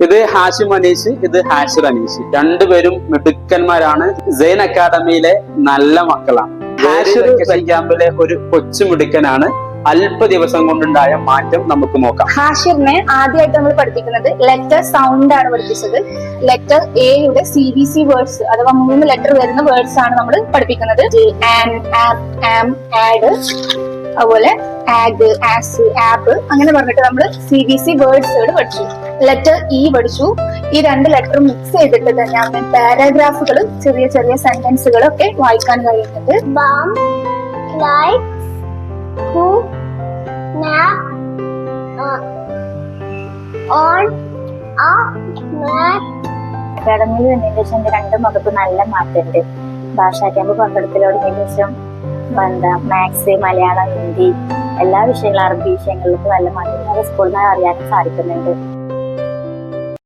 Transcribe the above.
ഇത് ഹാഷിം അനീഷ്, ഇത് ഹാഷിർ അനീഷ്. രണ്ടുപേരും മിടുക്കന്മാരാണ്. സൈൻ അക്കാദമിയിലെ നല്ല മക്കളാണ്. ഹാഷിർ ക്യാമ്പിലെ ഒരു കൊച്ചു മിടുക്കനാണ്. അല്പ ദിവസം കൊണ്ടുണ്ടായ മാറ്റം നമുക്ക് നോക്കാം. ഹാഷിറിനെ ആദ്യമായിട്ട് നമ്മൾ പഠിപ്പിക്കുന്നത് ലെറ്റർ സൗണ്ട് ആണ് പഠിപ്പിച്ചത്. ലെറ്റർ എയുടെ CBC വേർഡ്സ് അഥവാ 3 ലെറ്റർ വരുന്ന വേർഡ്സ് ആണ് നമ്മൾ പഠിപ്പിക്കുന്നത്. ആൻ, ആപ്പ്, ആം, ആഡ്, അതുപോലെ ആഗ്, ആസ്, ആപ്പ് അങ്ങനെ പറഞ്ഞിട്ട് നമ്മൾ CBC വേർഡ്സുകൾ പഠിച്ചു. ലെറ്റർ ഇ പഠിച്ചു. ഈ 2 ലെറ്റർ മിക്സ് ചെയ്തിട്ട് തന്നെയാണ് പാരാഗ്രാഫുകൾ, ചെറിയ ചെറിയ സെന്റൻസുകളൊക്കെ വായിക്കാൻ കഴിയുന്നത്. Bomb, light, cook, nap, on, up, nap. അക്കാദമിയിൽ വന്നതിന് ശേഷം എന്റെ 2 മകൾക്ക് നല്ല മാറ്റമുണ്ട്. ഭാഷാ ക്യാമ്പ് പങ്കെടുക്കലോടങ്ങിയതിനു ശേഷം മാത്സ്, മലയാളം, ഹിന്ദി എല്ലാ വിഷയങ്ങളും, അറബി വിഷയങ്ങളിലൊക്കെ നല്ല മാറ്റം സ്കൂളിൽ നിന്ന് അറിയാനും സാധിക്കുന്നുണ്ട്.